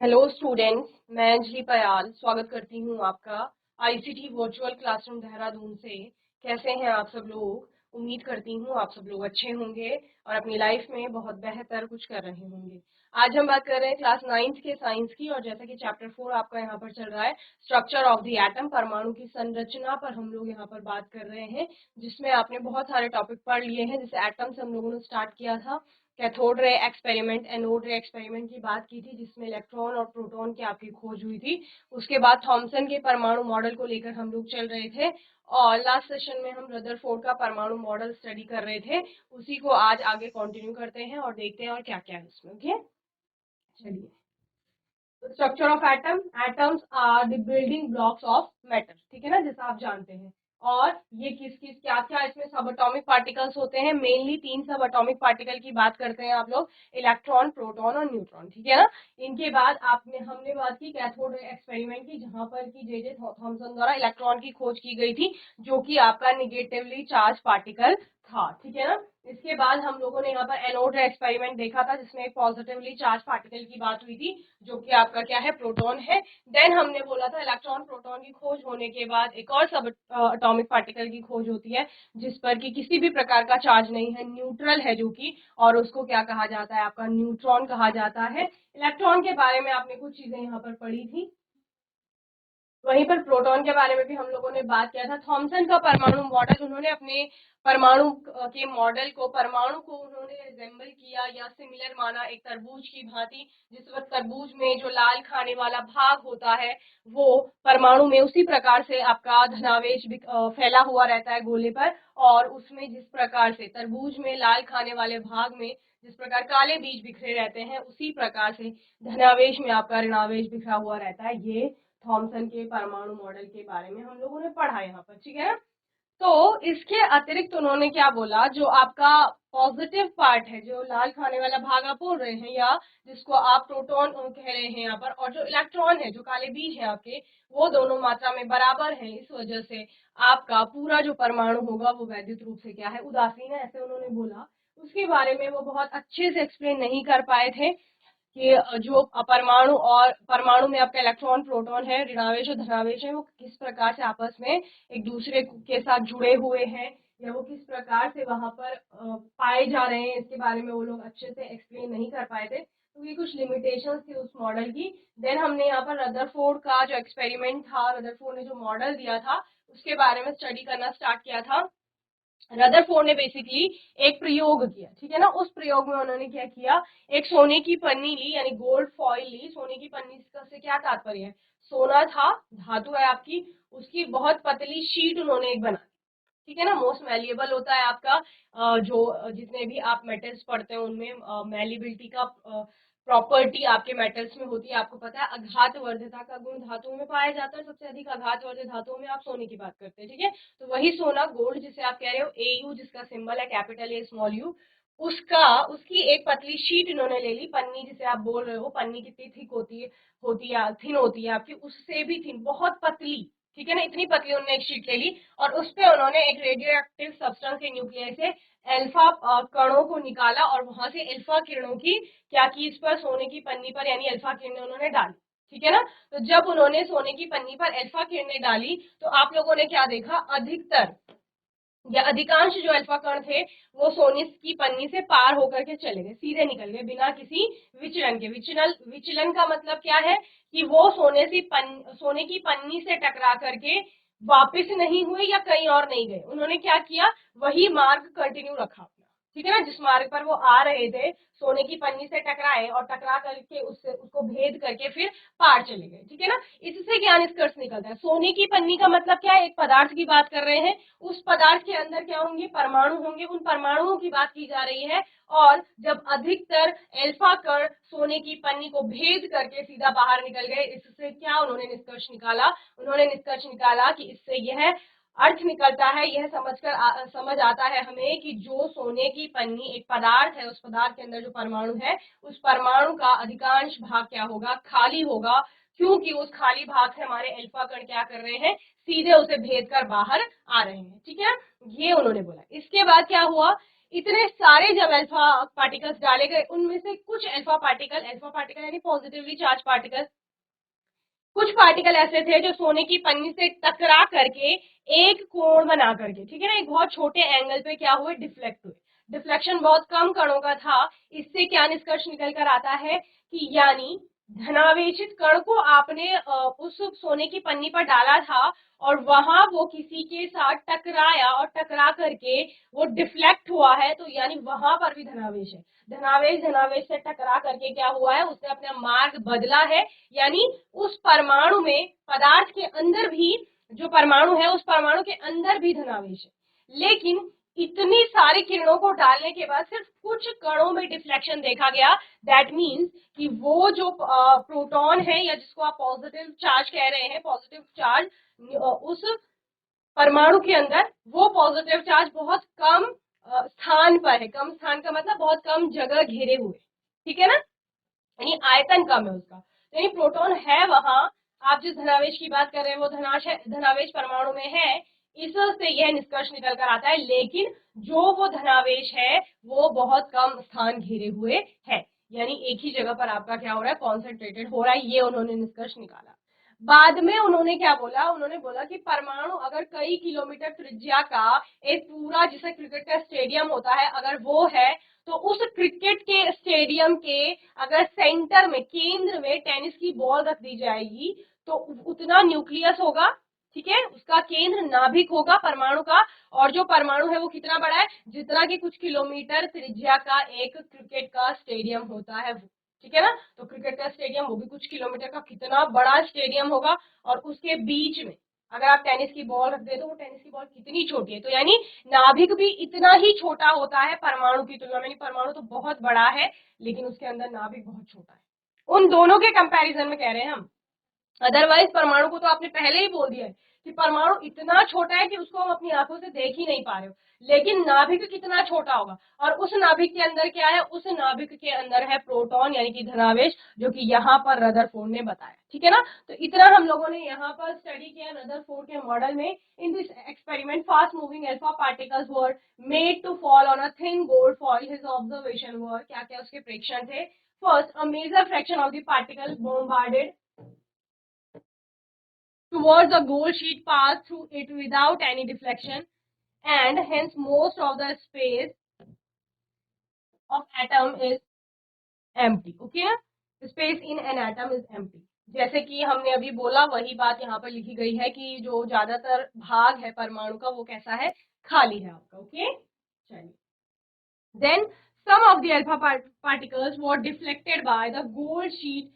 Hello students, मैं अंजलि पयाल स्वागत करती हूँ आपका आईसीटी वर्चुअल क्लासरूम देहरादून से। कैसे हैं आप सब लोग? उम्मीद करती हूँ आप सब लोग अच्छे होंगे और अपनी लाइफ में बहुत बेहतर कुछ कर रहे होंगे। आज हम बात कर रहे हैं क्लास 9th के साइंस की, और जैसा कि चैप्टर 4 आपका यहाँ पर चल रहा है, स्ट्रक्चर ऑफ द एटम, परमाणु की संरचना पर हम लोग यहाँ पर बात कर रहे हैं, जिसमें आपने बहुत सारे टॉपिक पढ़ लिए हैं। जैसे एटम से हम लोगों ने स्टार्ट किया था, कैथोड रे एक्सपेरिमेंट, एनोड रे एक्सपेरिमेंट की बात की थी, जिसमें इलेक्ट्रॉन और प्रोटॉन की आपकी खोज हुई थी। उसके बाद थॉमसन के परमाणु मॉडल को लेकर हम लोग चल रहे थे, और लास्ट सेशन में हम रदरफोर्ड का परमाणु मॉडल स्टडी कर रहे थे। उसी को आज आगे कंटिन्यू करते हैं और देखते हैं और क्या क्या है उसमें। ओके, चलिए। Structure of atom, atoms are the building blocks of matter, ठीक है ना, जैसा आप जानते हैं। और ये किस किस क्या क्या इसमें सब एटॉमिक पार्टिकल्स होते हैं। मेनली 3 सब एटॉमिक पार्टिकल की बात करते हैं आप लोग, इलेक्ट्रॉन, प्रोटॉन और न्यूट्रॉन, ठीक है ना। इनके बाद आपने हमने बात की कैथोड रे एक्सपेरिमेंट की, जहां पर कि जे थॉमसन द्वारा इलेक्ट्रॉन की खोज की गई थी, जो कि आपका निगेटिवली चार्ज पार्टिकल था, ठीक है ना। इसके बाद हम लोगों ने यहाँ पर एनोड रे एक्सपेरिमेंट देखा था, जिसमें एक पॉजिटिवली चार्ज पार्टिकल की बात हुई थी, जो कि आपका क्या है, प्रोटॉन है। देन हमने बोला था इलेक्ट्रॉन प्रोटॉन की खोज होने के बाद एक और सब एटॉमिक पार्टिकल की खोज होती है, जिस पर कि किसी भी प्रकार का चार्ज नहीं है, न्यूट्रल है जो कि, और उसको क्या कहा जाता है, आपका न्यूट्रॉन कहा जाता है। इलेक्ट्रॉन के बारे में आपने कुछ चीजें यहाँ पर पढ़ी थी। वहीं पर प्रोटॉन के बारे में भी हम लोगों ने बात किया था। थॉमसन का परमाणु मॉडल, उन्होंने अपने परमाणु के मॉडल को, परमाणु को उन्होंने रिजेंबल किया या सिमिलर माना एक तरबूज की भांति। जिस वक्त तरबूज में जो लाल खाने वाला भाग होता है, वो परमाणु में उसी प्रकार से आपका धनावेश फैला हुआ रहता है गोले पर, और उसमें जिस प्रकार से तरबूज में लाल खाने वाले भाग में जिस प्रकार काले बीज बिखरे रहते हैं, उसी प्रकार से धनावेश में आपका ऋणावेश बिखरा हुआ रहता है। ये थॉमसन के परमाणु मॉडल के बारे में हम लोगों ने पढ़ा यहाँ पर, ठीक है ना। तो इसके अतिरिक्त उन्होंने क्या बोला, जो आपका पॉजिटिव पार्ट है, जो लाल खाने वाला भाग आप बोल रहे हैं, या जिसको आप प्रोटॉन कह रहे हैं यहाँ पर, और जो इलेक्ट्रॉन है, जो काले बीज है आपके, वो दोनों मात्रा में बराबर है। इस वजह से आपका पूरा जो परमाणु होगा वो वैद्युत रूप से क्या है, उदासीन है, ऐसे उन्होंने बोला। उसके बारे में वो बहुत अच्छे से एक्सप्लेन नहीं कर पाए थे कि जो परमाणु, और परमाणु में आपका इलेक्ट्रॉन प्रोटॉन है, ऋणावेश और धनावेश है, वो किस प्रकार से आपस में एक दूसरे के साथ जुड़े हुए हैं, या वो किस प्रकार से वहां पर पाए जा रहे हैं, इसके बारे में वो लोग अच्छे से एक्सप्लेन नहीं कर पाए थे। तो ये कुछ लिमिटेशंस थी उस मॉडल की। देन हमने यहाँ पर रदरफोर्ड का जो एक्सपेरिमेंट था, रदरफोर्ड ने जो मॉडल दिया था, उसके बारे में स्टडी करना स्टार्ट किया था। रदरफोर्ड ने बेसिकली एक प्रयोग किया, ठीक है ना। उस प्रयोग में उन्होंने क्या किया, एक सोने की पन्नी ली, यानी गोल्ड फॉइल ली। सोने की पन्नी से क्या तात्पर्य है, सोना था, धातु है आपकी, उसकी बहुत पतली शीट उन्होंने एक बना, ठीक है ना। मोस्ट मैलिएबल होता है आपका जो जितने भी आप मेटल्स पढ़ते हैं उनमें मैलिबिलिटी का प्रॉपर्टी आपके मेटल्स में होती है। आपको पता है अघात वर्धता का गुण धातुओं में पाया जाता है, सबसे अधिक अघात वर्धित धातुओं में आप सोने की बात करते हैं, ठीक है। तो वही सोना, गोल्ड, जिसे आप कह रहे हो AU, जिसका सिंबल है कैपिटल A स्मॉल u, उसकी एक पतली शीट इन्होंने ले ली। पन्नी जिसे आप बोल रहे हो, पन्नी कितनी थिक होती है थिन होती है आपकी, उससे भी थिन, बहुत पतली, ठीक है ना। इतनी पतली उन्होंने एक शीट ले ली, और उस पे उन्होंने एक रेडियो एक्टिव सब्सटेंस के न्यूक्लियस से अल्फा कणों को निकाला, और वहां से अल्फा किरणों की क्या की, इस पर सोने की पन्नी पर, यानी अल्फा किरणें उन्होंने डाली, ठीक है ना। तो जब उन्होंने सोने की पन्नी पर अल्फा किरणें डाली, तो आप लोगों ने क्या देखा, अधिकतर या अधिकांश जो अल्फा कण थे, वो सोने की पन्नी से पार होकर के चले गए, सीधे निकल गए बिना किसी विचलन के। विचलन का मतलब क्या है, कि वो सोने की पन्नी से टकरा करके वापस नहीं हुए या कहीं और नहीं गए। उन्होंने क्या किया, वही मार्ग कंटिन्यू रखा अपना, ठीक है ना। जिस मार्ग पर वो आ रहे थे, सोने की पन्नी से टकराए और टकरा करके उसको भेद करके फिर पार चले गए, ठीक है ना। इससे क्या निष्कर्ष निकलता है, सोने की पन्नी का मतलब क्या है, एक पदार्थ की बात कर रहे हैं, उस पदार्थ के अंदर क्या होंगे, परमाणु होंगे, उन परमाणुओं की बात की जा रही है। और जब अधिकतर अल्फा कण सोने की पन्नी को भेद करके सीधा बाहर निकल गए, इससे क्या उन्होंने निष्कर्ष निकाला, उन्होंने निष्कर्ष निकाला कि इससे यह अर्थ निकलता है, यह समझ आता है हमें कि जो सोने की पन्नी एक पदार्थ है, उस पदार्थ के अंदर जो परमाणु है, उस परमाणु का अधिकांश भाग क्या होगा, खाली होगा, क्योंकि उस खाली भाग से हमारे अल्फा कण क्या कर रहे हैं, सीधे उसे भेद कर बाहर आ रहे हैं, ठीक है। ये उन्होंने बोला। इसके बाद क्या हुआ, इतने सारे जब अल्फा पार्टिकल्स डाले गए, उनमें से कुछ अल्फा पार्टिकल यानी पॉजिटिवली चार्ज पार्टिकल, कुछ पार्टिकल ऐसे थे जो सोने की पन्नी से टकरा करके एक कोण बना करके, ठीक है ना, एक बहुत छोटे एंगल पे क्या हुए, डिफ्लेक्ट हुए। डिफ्लेक्शन बहुत कम कणों का था। इससे क्या निष्कर्ष निकल कर आता है कि यानी धनावेशित कण को आपने उस सोने की पन्नी पर डाला था और वहां वो किसी के साथ टकराया और टकरा करके वो डिफ्लेक्ट हुआ है, तो यानी वहां पर भी धनावेश है। धनावेश धनावेश से टकरा करके क्या हुआ है, उसने अपना मार्ग बदला है, यानी उस परमाणु में, पदार्थ के अंदर भी जो परमाणु है, उस परमाणु के अंदर भी धनावेश है। लेकिन इतनी सारी किरणों को डालने के बाद सिर्फ कुछ कणों में डिफ्लेक्शन देखा गया। दैट मीन्स कि वो जो प्रोटॉन है, या जिसको आप पॉजिटिव चार्ज कह रहे हैं, पॉजिटिव चार्ज उस परमाणु के अंदर, वो पॉजिटिव चार्ज बहुत कम स्थान पर है। कम स्थान का मतलब बहुत कम जगह घेरे हुए, ठीक है ना, यानी आयतन कम है उसका। यानी प्रोटॉन है वहां, आप जिस धनावेश की बात कर रहे हैं वो धनावेश परमाणु में है, इससे यह निष्कर्ष निकल कर आता है। लेकिन जो वो धनावेश है वो बहुत कम स्थान घेरे हुए है, यानी एक ही जगह पर आपका क्या हो रहा है, कॉन्सेंट्रेटेड हो रहा है, ये उन्होंने निष्कर्ष निकाला। बाद में उन्होंने क्या बोला, उन्होंने बोला कि परमाणु अगर कई किलोमीटर त्रिज्या का एक पूरा, जिसे क्रिकेट का स्टेडियम होता है, अगर वो है, तो उस क्रिकेट के स्टेडियम के अगर सेंटर में, केंद्र में टेनिस की बॉल रख दी जाएगी, तो उतना न्यूक्लियस होगा, ठीक है, उसका केंद्र नाभिक होगा परमाणु का। और जो परमाणु है वो कितना बड़ा है, जितना कि कुछ किलोमीटर त्रिज्या का एक क्रिकेट का स्टेडियम होता है, ठीक है ना। तो क्रिकेट का स्टेडियम वो भी कुछ किलोमीटर का, कितना बड़ा स्टेडियम होगा। और उसके बीच में अगर आप टेनिस की बॉल रख दे, तो वो टेनिस की बॉल कितनी छोटी है, तो यानी नाभिक भी इतना ही छोटा होता है परमाणु की तुलना में। परमाणु तो बहुत बड़ा है, लेकिन उसके अंदर नाभिक बहुत छोटा है। उन दोनों के कंपैरिजन में कह रहे हैं हम। अदरवाइज परमाणु को तो आपने पहले ही बोल दिया है कि परमाणु इतना छोटा है कि उसको हम अपनी आंखों से देख ही नहीं पा रहे हो। लेकिन नाभिक कितना छोटा होगा, और उस नाभिक के अंदर क्या है, उस नाभिक के अंदर है प्रोटॉन यानी कि धनावेश, जो कि यहाँ पर रदरफोर्ड ने बताया, ठीक है ना। तो इतना हम लोगों ने यहाँ पर स्टडी किया रदरफोर्ड के मॉडल में। In this experiment fast moving alpha particles were made to fall on a thin gold foil. His observation were, क्या क्या उसके प्रेक्षण थे। First, a major fraction of the particle बोmbarded towards the gold sheet pass through it without any deflection, and hence most of the space of atom is empty. Okay, space in an atom is empty. जैसे कि हमने अभी बोला, वही बात यहाँ पर लिखी गई है कि जो ज्यादातर भाग है परमाणु का वो कैसा है, खाली है आपका। ओके, चलिए। Then some of the alpha particles were deflected by the gold sheet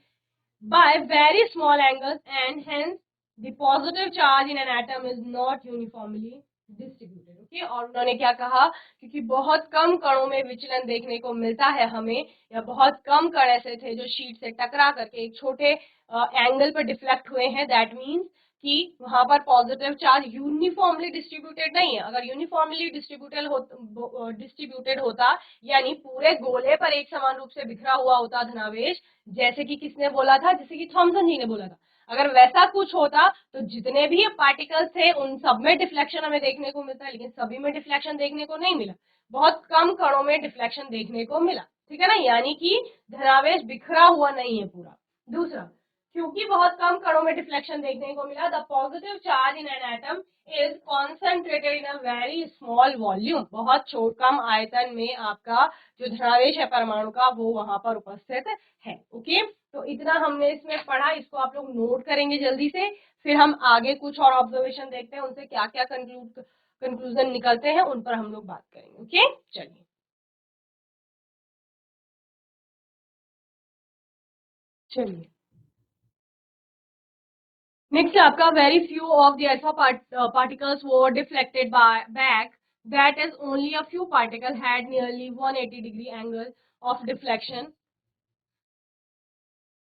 by very small angles, and hence the positive charge in an atom is not uniformly distributed. Okay, और उन्होंने क्या कहा, क्योंकि बहुत कम कणों में विचलन देखने को मिलता है हमें, या बहुत कम कण ऐसे थे जो शीट से टकरा करके एक छोटे एंगल पर डिफ्लेक्ट हुए हैं। दैट मीन्स कि वहां पर पॉजिटिव चार्ज यूनिफॉर्मली डिस्ट्रीब्यूटेड नहीं है। अगर यूनिफॉर्मली डिस्ट्रीब्यूटेड होता, यानी पूरे गोले पर एक समान रूप से बिखरा हुआ होता धनावेश, जैसे कि किसने बोला था, जैसे कि थॉमसन जी ने बोला था, अगर वैसा कुछ होता तो जितने भी पार्टिकल्स थे उन सब में डिफ्लेक्शन हमें देखने को मिलता है। लेकिन सभी में डिफ्लेक्शन देखने को नहीं मिला, बहुत कम कणों में डिफ्लेक्शन देखने को मिला, ठीक है ना, यानी कि धनावेश बिखरा हुआ नहीं है पूरा। दूसरा, क्योंकि बहुत कम कणों में डिफ्लेक्शन देखने को मिला, the positive charge in an atom is concentrated in a very small volume. बहुत कम आयतन में आपका जो धनावेश है परमाणु का वो वहां पर उपस्थित है। ओके, तो इतना हमने इसमें पढ़ा, इसको आप लोग नोट करेंगे जल्दी से। फिर हम आगे कुछ और ऑब्जर्वेशन देखते हैं, उनसे क्या क्या कंक्लूजन निकलते हैं, उन पर हम लोग बात करेंगे। ओके, चलिए। चलिए, नेक्स्ट आपका, very few of the alpha particles were deflected back. That is, only a few particles had nearly 180-degree angle of deflection.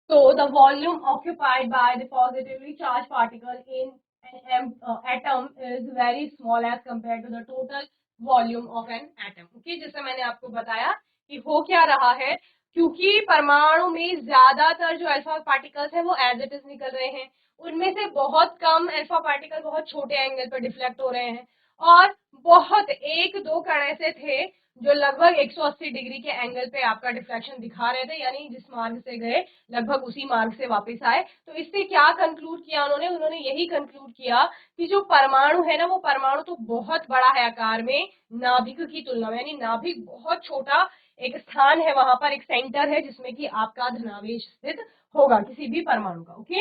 So the volume occupied by the positively charged particle in an atom is very small as compared to the total volume of an atom. Okay, जैसे मैंने आपको बताया कि हो क्या रहा है, क्योंकि परमाणु में ज्यादातर जो अल्फा पार्टिकल्स हैं वो एज इट इज निकल रहे हैं, उनमें से बहुत कम अल्फा पार्टिकल बहुत छोटे एंगल पर डिफ्लेक्ट हो रहे हैं, और बहुत एक दो कण ऐसे थे जो लगभग 180 डिग्री के एंगल पे आपका डिफ्लेक्शन दिखा रहे थे, यानी जिस मार्ग से गए लगभग उसी मार्ग से वापस आए। तो इससे क्या कंक्लूड किया उन्होंने यही कंक्लूड किया कि जो परमाणु है ना, वो परमाणु तो बहुत बड़ा है आकार में नाभिक की तुलना में, यानी नाभिक बहुत छोटा एक स्थान है, वहां पर एक सेंटर है जिसमें कि आपका धनावेश स्थित होगा किसी भी परमाणु का। ओके,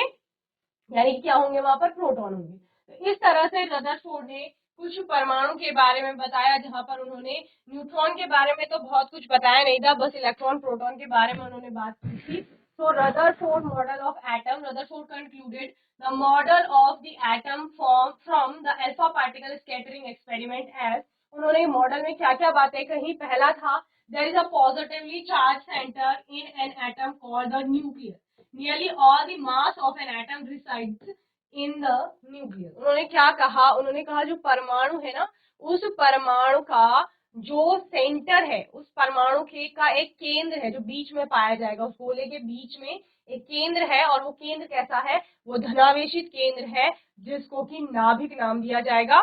यानी क्या होंगे वहां पर, प्रोटॉन होंगे। तो इस तरह से रदरफोर्ड ने कुछ परमाणु के बारे में बताया, जहां पर उन्होंने न्यूट्रॉन के बारे में तो बहुत कुछ बताया नहीं था, बस इलेक्ट्रॉन प्रोटॉन के बारे में उन्होंने बात की थी। So Rutherford model of atom, Rutherford concluded the model of the atom from the alpha particle scattering experiment as, उन्होंने मॉडल में क्या क्या बातें कही। पहला था, there is a positively charged center in an atom called the nucleus. Nearly all the mass of an atom resides in the nucleus. उन्होंने क्या कहा, उन्होंने कहा जो परमाणु है ना, उस परमाणु का जो सेंटर है, उस परमाणु के का एक केंद्र है जो बीच में पाया जाएगा, उस गोले के बीच में एक केंद्र है, और वो केंद्र कैसा है, वो धनावेशित केंद्र है जिसको कि नाभिक नाम दिया जाएगा।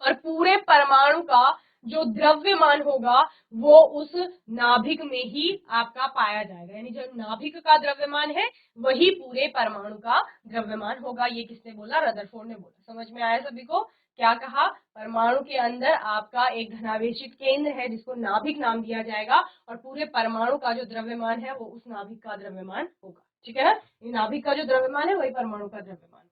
और पूरे परमाणु का जो द्रव्यमान होगा वो उस नाभिक में ही आपका पाया जाएगा, यानी जो नाभिक का द्रव्यमान है वही पूरे परमाणु का द्रव्यमान होगा। ये किसने बोला, रदरफोर्ड ने बोला। समझ में आया सभी को, क्या कहा, परमाणु के अंदर आपका एक धनावेशित केंद्र है जिसको नाभिक नाम दिया जाएगा, और पूरे परमाणु का जो द्रव्यमान है वो उस नाभिक का द्रव्यमान होगा। ठीक है ना, नाभिक का जो द्रव्यमान है वही परमाणु का द्रव्यमान।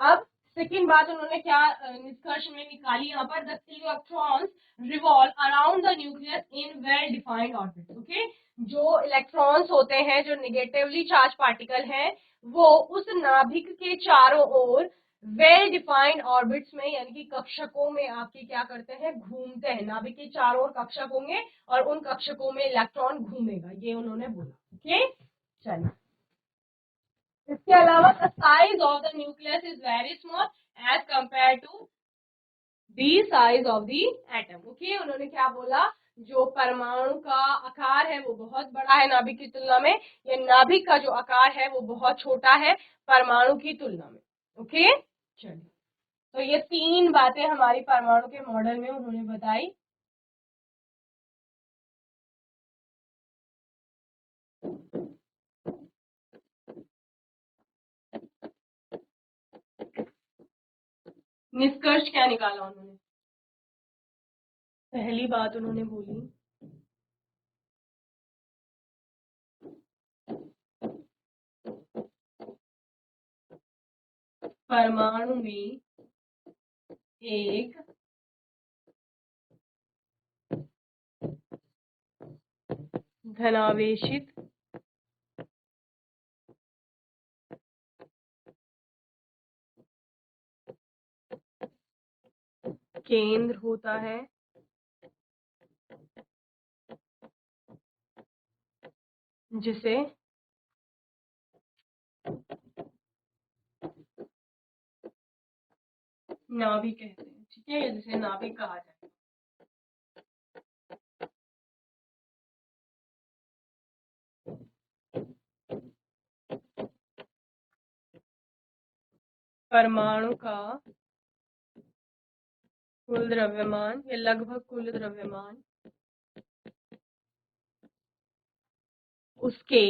अब सेकंड बात उन्होंने क्या निष्कर्ष में निकाली, यहाँ पर the electrons revolve around the nucleus in well defined orbit. Okay, जो इलेक्ट्रॉन्स होते हैं, जो निगेटिवली चार्ज पार्टिकल हैं, वो उस नाभिक के चारों ओर वेल डिफाइंड ऑर्बिट्स में, यानी कि कक्षकों में आपके क्या करते हैं, घूमते हैं। नाभिक के चारों ओर कक्षक होंगे और उन कक्षकों में इलेक्ट्रॉन घूमेगा, ये उन्होंने बोला। ओके, चलिए, इसके अलावा the size of the nucleus is very small as compared to the size of the atom. Okay, उन्होंने क्या बोला, जो परमाणु का आकार है वो बहुत बड़ा है नाभिक की तुलना में, या नाभिक का जो आकार है वो बहुत छोटा है परमाणु की तुलना में। ओके, चलिए, तो ये तीन बातें हमारी परमाणु के मॉडल में उन्होंने बताई। निष्कर्ष क्या निकाला उन्होंने, पहली बात उन्होंने बोली, परमाणु में एक धनावेशित केंद्र होता है जिसे नाभिक कहते हैं। ठीक है, या जिसे नाभिक कहा जाता है। परमाणु का कुल द्रव्यमान या लगभग कुल द्रव्यमान उसके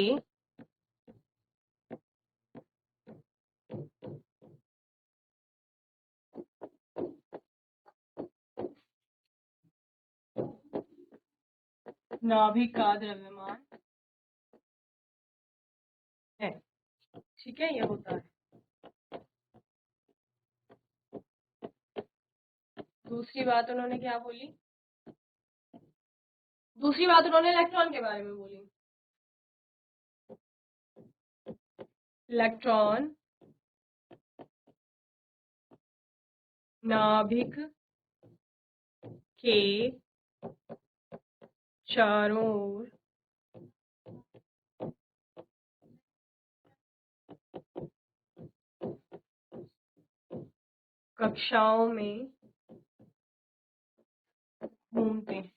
नाभिक का द्रव्यमान है। ठीक है, ये होता है। दूसरी बात उन्होंने क्या बोली, दूसरी बात उन्होंने इलेक्ट्रॉन के बारे में बोली। इलेक्ट्रॉन नाभिक के चारों ओर कक्षाओं में घूमते हैं।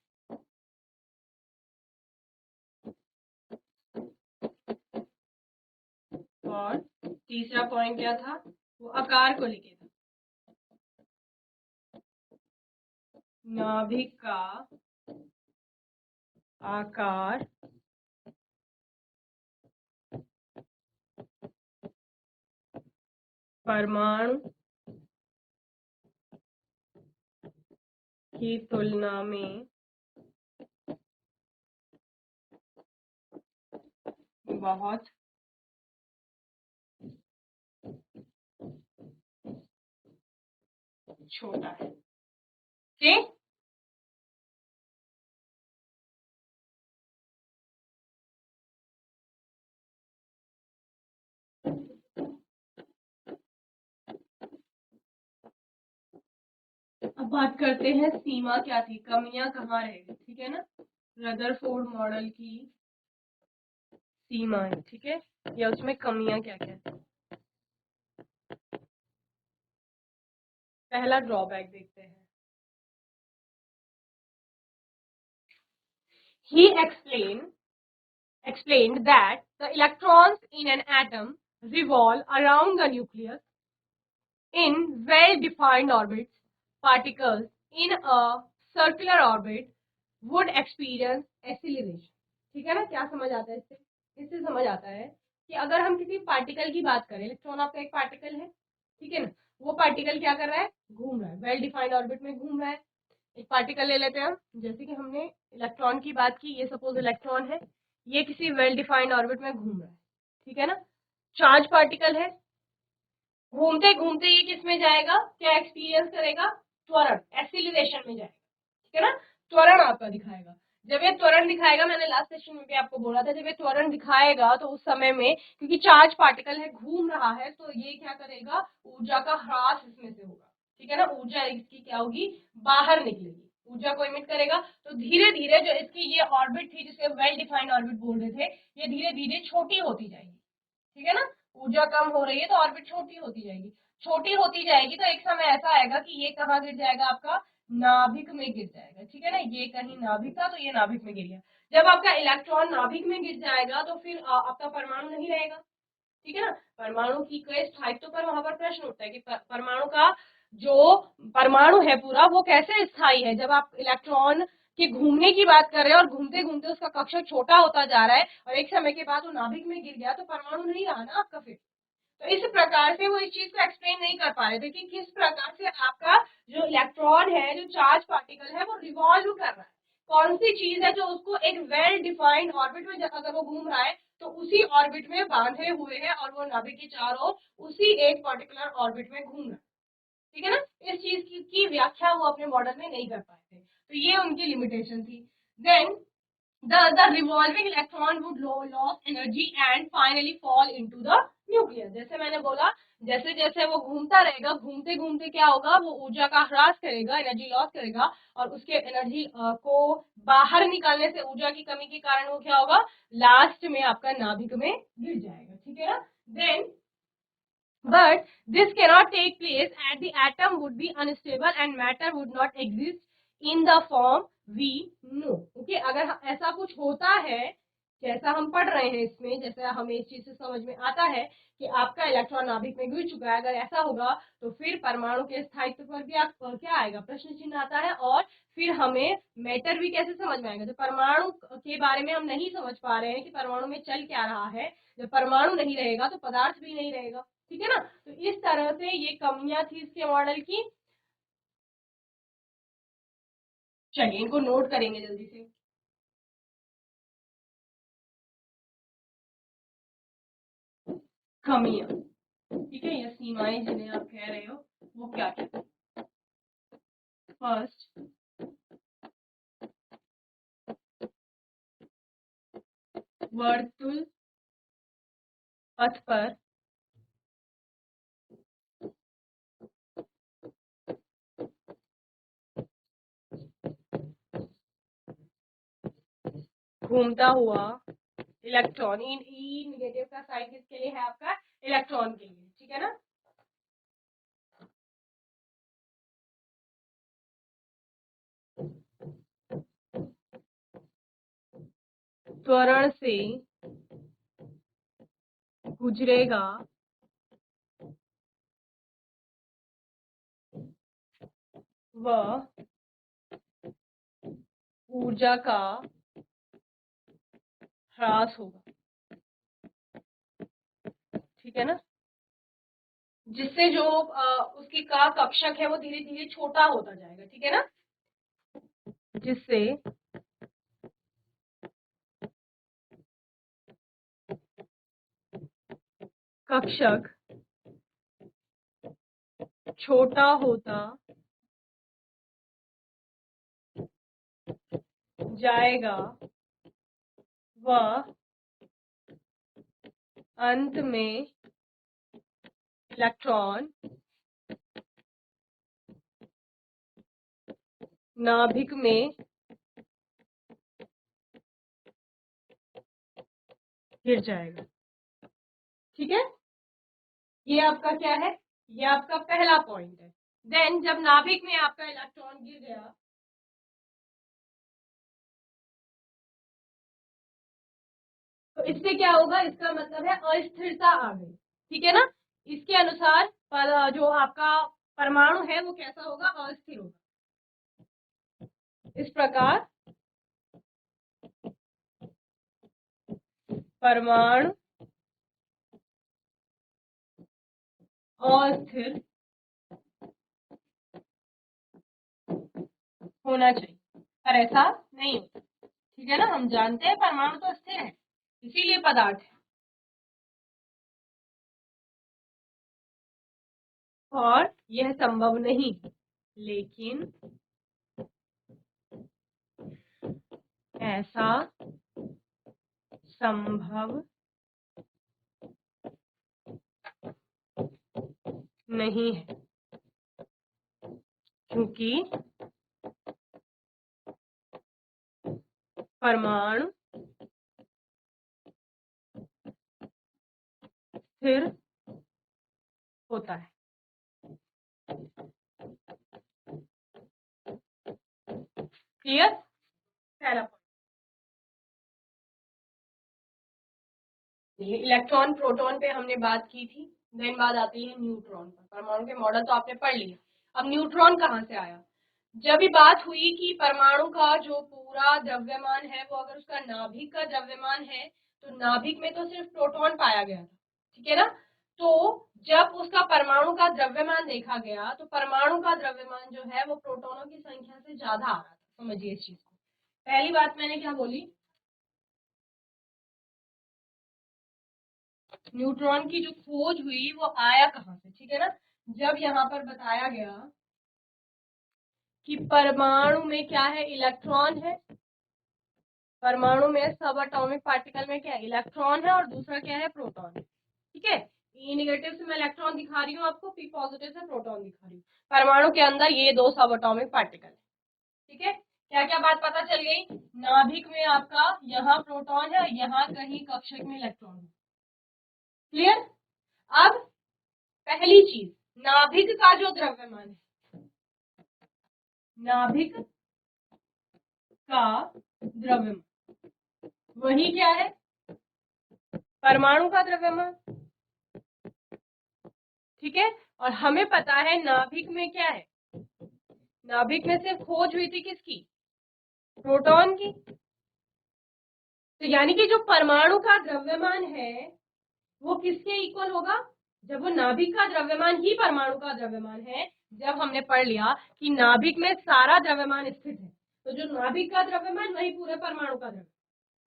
और तीसरा पॉइंट क्या था, वो आकार को लेके था। नाभिक का आकार परमाणु की तुलना में बहुत छोटा है। ठीक, अब बात करते हैं सीमा क्या थी, कमियां कहाँ रह गई। ठीक है ना, रदरफोर्ड मॉडल की सीमाएं, ठीक है, या उसमें कमियां क्या क्या थी। पहला ड्रॉबैक देखते हैं। He explained that the electrons in an atom revolve around the nucleus in well-defined orbits. Particles in a circular orbit would experience acceleration. ठीक है ना, क्या समझ आता है इससे? इससे समझ आता है कि अगर हम किसी पार्टिकल की बात करें, इलेक्ट्रॉन आपका एक पार्टिकल है, ठीक है ना, वो पार्टिकल क्या कर रहा है, घूम रहा है, वेल डिफाइंड ऑर्बिट में घूम रहा है। एक पार्टिकल ले लेते हैं हम, जैसे कि हमने इलेक्ट्रॉन की बात की, ये सपोज इलेक्ट्रॉन है, ये किसी वेल डिफाइंड ऑर्बिट में घूम रहा है, ठीक है ना, चार्ज पार्टिकल है, घूमते घूमते ये किस में जाएगा, क्या एक्सपीरियंस करेगा, त्वरण, एक्सीलरेशन में जाएगा, ठीक है ना, त्वरण आपका दिखाएगा। जब ये त्वरण दिखाएगा, मैंने लास्ट सेशन में भी आपको बोला था, जब ये त्वरण दिखाएगा तो उस समय में, क्योंकि चार्ज पार्टिकल है, घूम रहा है, तो ये क्या करेगा, ऊर्जा का ह्रास इसमें से होगा, ठीक है ना, ऊर्जा इसकी क्या होगी, बाहर निकलेगी, ऊर्जा को इमिट करेगा। तो धीरे धीरे जो इसकी ये ऑर्बिट थी, जिसे वेल डिफाइंड ऑर्बिट बोल रहे थे, ये धीरे धीरे छोटी होती जाएगी, ठीक है ना, ऊर्जा कम हो रही है तो ऑर्बिट छोटी होती जाएगी, छोटी होती जाएगी, तो एक समय ऐसा आएगा कि ये कहाँ गिर जाएगा, आपका नाभिक में गिर जाएगा, ठीक है ना, ये कहीं नाभिक था तो ये नाभिक में गिर गया। जब आपका इलेक्ट्रॉन नाभिक में गिर जाएगा तो फिर आपका परमाणु नहीं रहेगा, ठीक है ना, परमाणु की के स्थायित्व पर वहां पर प्रश्न उठता है कि परमाणु का जो परमाणु है पूरा, वो कैसे स्थायी है। जब आप इलेक्ट्रॉन के घूमने की बात कर रहे हैं और घूमते घूमते उसका कक्षा छोटा होता जा रहा है और एक समय के बाद वो नाभिक में गिर गया, तो परमाणु नहीं रहा ना आपका फिर। तो इस प्रकार से वो इस चीज को एक्सप्लेन नहीं कर पा रहे थे कि किस प्रकार से आपका जो इलेक्ट्रॉन है, जो चार्ज पार्टिकल है, वो रिवॉल्व कर रहा है, कौन सी चीज है जो उसको एक वेल डिफाइंड ऑर्बिट में अगर वो घूम रहा है तो उसी ऑर्बिट में बांधे हुए है और वो नाभिक के चारों उसी एक पर्टिकुलर ऑर्बिट में घूम रहा है, ठीक है ना। इस चीज की व्याख्या वो अपने मॉडल में नहीं कर पाए थे, तो ये उनकी लिमिटेशन थी। Then the revolving electron would lose energy and finally fall into the nucleus। जैसे मैंने बोला, जैसे जैसे वो घूमता रहेगा, घूमते घूमते क्या होगा, वो ऊर्जा का ह्रास करेगा, एनर्जी लॉस करेगा, और उसके एनर्जी को बाहर निकालने से ऊर्जा की कमी के कारण वो क्या होगा, लास्ट में आपका नाभिक में गिर जाएगा, ठीक है ना। Then but this cannot take place as the atom would be unstable and matter would not exist in the form we know। Okay, अगर ऐसा कुछ होता है, जैसा हम पढ़ रहे हैं इसमें, जैसा हमें इस चीज से समझ में आता है कि आपका इलेक्ट्रॉन नाभिक में गिर चुका है, अगर ऐसा होगा तो फिर परमाणु के स्थायित्व पर भी क्या आएगा, प्रश्न चिन्ह आता है, और फिर हमें मैटर भी कैसे समझ में आएगा। जब परमाणु के बारे में हम नहीं समझ पा रहे हैं कि परमाणु में चल क्या रहा है, जब परमाणु नहीं रहेगा तो पदार्थ भी नहीं रहेगा, ठीक है ना। तो इस तरह से ये कमियां थी इसके मॉडल की। चलिए इनको नोट करेंगे जल्दी से। कमियां, ठीक है, या सीमाएं जिन्हें आप कह रहे हो, वो क्या क्या। फर्स्ट, वर्तुल पथ पर घूमता हुआ इलेक्ट्रॉन, इन ई नेगेटिव का साइन किसके लिए है, आपका इलेक्ट्रॉन के लिए, ठीक है ना। त्वरण से गुजरेगा वह ऊर्जा का ह्रास होगा, ठीक है ना, जिससे जो उसकी का कक्षक है वो धीरे धीरे छोटा होता जाएगा, ठीक है ना, जिससे कक्षक छोटा होता जाएगा व अंत में इलेक्ट्रॉन नाभिक में गिर जाएगा, ठीक है। ये आपका क्या है, ये आपका पहला पॉइंट है। देन जब नाभिक में आपका इलेक्ट्रॉन गिर गया तो इससे क्या होगा, इसका मतलब है अस्थिरता आ गई, ठीक है ना। इसके अनुसार जो आपका परमाणु है वो कैसा होगा, अस्थिर होगा। इस प्रकार परमाणु अस्थिर होना चाहिए, पर ऐसा नहीं होता, ठीक है ना। हम जानते हैं परमाणु तो स्थिर है, इसीलिए पदार्थ है, और यह संभव नहीं, लेकिन ऐसा संभव नहीं है, क्योंकि परमाणु स्थिर होता है। क्लियर, पहला पॉइंट। इलेक्ट्रॉन प्रोटॉन पे हमने बात की थी, देन बात आती है न्यूट्रॉन पर। परमाणु के मॉडल तो आपने पढ़ लिया, अब न्यूट्रॉन कहाँ से आया। जब भी बात हुई कि परमाणु का जो पूरा द्रव्यमान है वो अगर उसका नाभिक का द्रव्यमान है तो नाभिक में तो सिर्फ प्रोटॉन पाया गया था, ठीक है ना। तो जब उसका परमाणु का द्रव्यमान देखा गया तो परमाणु का द्रव्यमान जो है वो प्रोटॉनों की संख्या से ज्यादा आ रहा था। समझिए इस चीज को। पहली बात मैंने क्या बोली, न्यूट्रॉन की जो खोज हुई वो आया कहाँ से, ठीक है ना। जब यहाँ पर बताया गया कि परमाणु में क्या है, इलेक्ट्रॉन है, परमाणु में सब एटॉमिक पार्टिकल में क्या है, इलेक्ट्रॉन है, और दूसरा क्या है, प्रोटॉन है, ठीक है। ई नेगेटिव से मैं इलेक्ट्रॉन दिखा रही हूँ आपको, पी पॉजिटिव से प्रोटॉन दिखा रही हूँ। परमाणु के अंदर ये दो सब एटॉमिक पार्टिकल है, ठीक है। क्या क्या बात पता चल गई, नाभिक में आपका यहाँ प्रोटॉन है, यहाँ कहीं कक्षक में इलेक्ट्रॉन है। क्लियर। अब पहली चीज, नाभिक का जो द्रव्यमान है, नाभिक का द्रव्यमान वही क्या है, परमाणु का द्रव्यमान, ठीक है। और हमें पता है नाभिक में क्या है, नाभिक में से खोज हुई थी किसकी, प्रोटॉन की। तो यानी कि जो परमाणु का द्रव्यमान है वो किसके इक्वल होगा, जब वो नाभिक का द्रव्यमान ही परमाणु का द्रव्यमान है। जब हमने पढ़ लिया कि नाभिक में सारा द्रव्यमान स्थित है तो जो नाभिक का द्रव्यमान वही पूरे परमाणु का द्रव्यमान,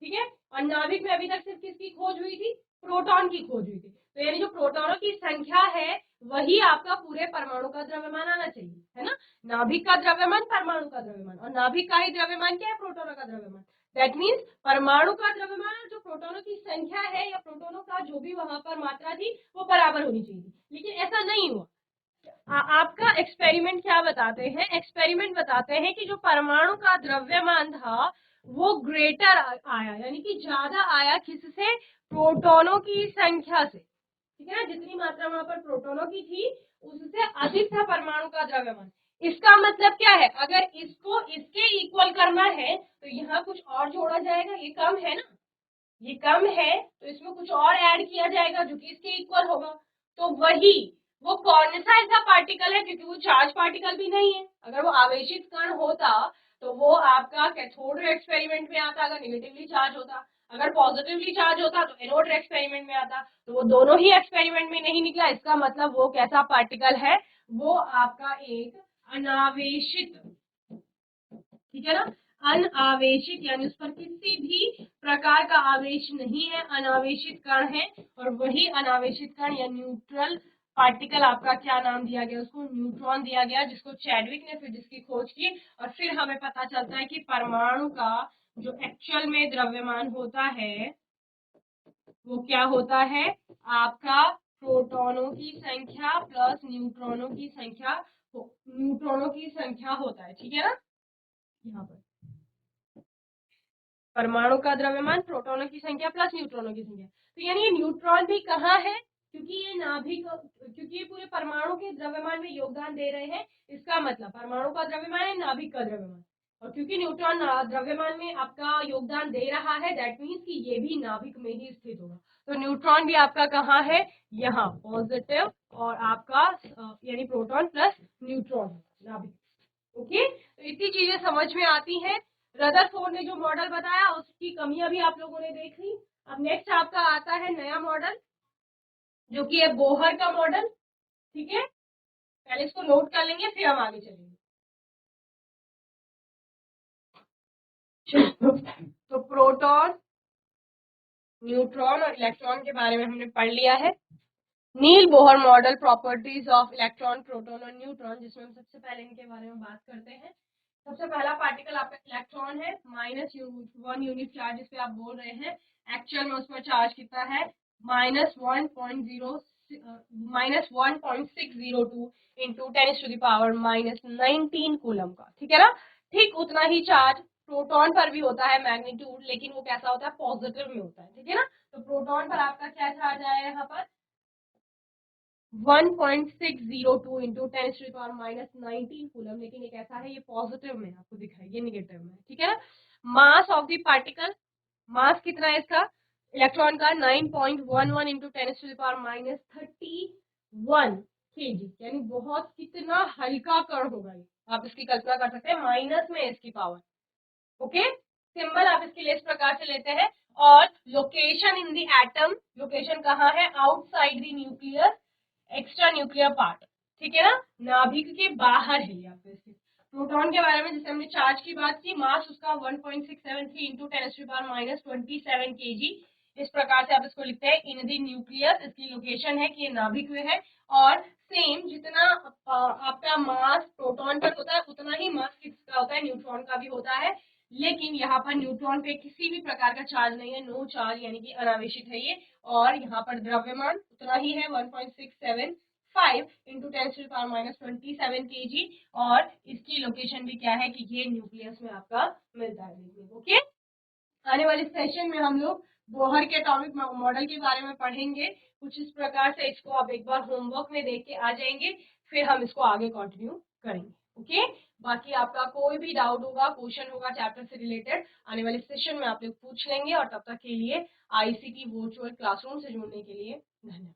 ठीक है। और नाभिक में अभी तक सिर्फ किसकी खोज हुई थी, प्रोटॉन की खोज हुई थी। तो यानी जो प्रोटॉनों की संख्या है वही आपका पूरे परमाणु का द्रव्यमान आना चाहिए, है ना। नाभिक का द्रव्यमान परमाणु का द्रव्यमान, और नाभिक का ही द्रव्यमान क्या है, प्रोटोनों का द्रव्यमान। दैट मीन्स परमाणु का द्रव्यमान और जो प्रोटोनों की संख्या है या प्रोटोनों का जो भी वहां पर मात्रा थी वो बराबर होनी चाहिए, लेकिन ऐसा नहीं हुआ। आपका एक्सपेरिमेंट क्या बताते हैं, एक्सपेरिमेंट बताते हैं कि जो परमाणु का द्रव्यमान था वो ग्रेटर आया, यानी कि ज्यादा आया, किससे, प्रोटोनों की संख्या से, ठीक है ना। जितनी मात्रा वहां पर प्रोटोनों की थी उससे अधिक था परमाणु का द्रव्यमान। इसका मतलब क्या है, अगर इसको इसके इक्वल करना है तो यहाँ कुछ और जोड़ा जाएगा, ये कम है ना, ये कम है तो इसमें कुछ और ऐड किया जाएगा जो कि इसके इक्वल होगा। तो वही वो कौन सा ऐसा पार्टिकल है, क्योंकि वो चार्ज पार्टिकल भी नहीं है। अगर वो आवेशित कण होता तो वो आपका कैथोड एक्सपेरिमेंट में आता, अगर निगेटिवली चार्ज होता। अगर पॉजिटिवली चार्ज होता तो एनोड एक्सपेरिमेंट में आता, तो वो दोनों ही एक्सपेरिमेंट में नहीं निकला। इसका मतलब वो कैसा पार्टिकल है, वो आपका एक अनावेशित, ठीक है ना, अनावेशित, यानी उस पर किसी भी प्रकार का आवेश नहीं है, अनावेशित कण है। और वही अनावेशित कण या न्यूट्रल पार्टिकल आपका क्या नाम दिया गया, उसको न्यूट्रॉन दिया गया, जिसको चैडविक ने फिजिक्स की खोज की। और फिर हमें पता चलता है कि परमाणु का जो एक्चुअल में द्रव्यमान होता है वो क्या होता है, आपका प्रोटॉनों की संख्या प्लस न्यूट्रॉनों की संख्या, न्यूट्रॉनों की संख्या होता है, ठीक है ना। यहाँ पर परमाणु का द्रव्यमान प्रोटॉनों की संख्या प्लस न्यूट्रॉनों की संख्या। तो यानी ये न्यूट्रॉन भी कहाँ है, क्योंकि ये नाभिक, क्योंकि ये पूरे परमाणु के द्रव्यमान में योगदान दे रहे हैं। इसका मतलब परमाणु का द्रव्यमान है, नाभिक का द्रव्यमान, और क्योंकि न्यूट्रॉन द्रव्यमान में आपका योगदान दे रहा है, दैट मीन्स कि ये भी नाभिक में ही स्थित होगा। तो न्यूट्रॉन भी आपका कहाँ है, यहाँ पॉजिटिव, और आपका यानी प्रोटॉन प्लस न्यूट्रॉन नाभिक। ओके, तो इतनी चीजें समझ में आती हैं। रदरफोर्ड ने जो मॉडल बताया उसकी कमियां भी आप लोगों ने देख ली। अब नेक्स्ट आपका आता है नया मॉडल, जो कि है बोहर का मॉडल, ठीक है। पहले इसको नोट कर लेंगे, फिर हम आगे चलेंगे। तो प्रोटॉन, न्यूट्रॉन और इलेक्ट्रॉन के बारे में हमने पढ़ लिया है। Niels Bohr model, properties of electron, proton और न्यूट्रॉन, जिसमें हम सबसे पहले इनके बारे में बात करते हैं। सबसे पहला पार्टिकल आपका इलेक्ट्रॉन है, -1 यूनिट चार्ज जिस पे आप बोल रहे हैं। एक्चुअल में उस पर चार्ज कितना है, -1.602 इंटू 10⁻⁻19 कूलम का, ठीक है ना। ठीक उतना ही चार्ज प्रोटॉन पर भी होता है, मैग्नीट्यूड, लेकिन वो कैसा होता है, पॉजिटिव में होता है, ठीक है ना। तो प्रोटॉन पर आपका क्या चार्ज आया यहाँ पर, 1.602 इंटू 10⁻⁻19 कूलम, लेकिन एक ऐसा है, ये पॉजिटिव में आपको दिख रहा है, ये निगेटिव में, ठीक है ना। मास ऑफ द पार्टिकल, मास कितना है इसका, इलेक्ट्रॉन का 9.11 इंटू 10⁻31 kg, यानी बहुत कितना हल्का कण होगा ये, आप इसकी कल्पना कर सकते हैं, माइनस में इसकी पावर। ओके, सिंबल आप इसके लिए इस प्रकार से लेते हैं। और location in the atom, location कहाँ है, outside the nucleus, extra nuclear part, ठीक है ना, नाभिक के बाहर है ये आपके। प्रोटॉन के बारे में जैसे हमने चार्ज की बात की, मास उसका 1.673 इंटू 10⁻⁻27 kg, इस प्रकार से आप इसको लिखते हैं इन दी न्यूक्लियस। इसकी लोकेशन है कि ये नाभिक में है। और सेम जितना आपका मास प्रोटॉन पर होता है, उतना ही मास किसका होता है, न्यूट्रॉन का भी होता है। लेकिन यहाँ पर न्यूट्रॉन पे किसी भी प्रकार का चार्ज नहीं है, नो चार्ज, यानी कि अनावेशित है ये। और यहाँ पर द्रव्यमान उतना ही है, 1.675 इंटू 10⁻⁻27 kg। और इसकी लोकेशन भी क्या है कि ये न्यूक्लियस में आपका मिलता है। ओके, आने वाले सेशन में हम लोग बोहर के एटॉमिक मॉडल के बारे में पढ़ेंगे कुछ इस प्रकार से। इसको आप एक बार होमवर्क में देख के आ जाएंगे, फिर हम इसको आगे कंटिन्यू करेंगे। ओके, बाकी आपका कोई भी डाउट होगा, क्वेश्चन होगा चैप्टर से रिलेटेड, आने वाले सेशन में आप लोग पूछ लेंगे। और तब तक के लिए आईसीटी वर्चुअल क्लासरूम से जुड़ने के लिए धन्यवाद।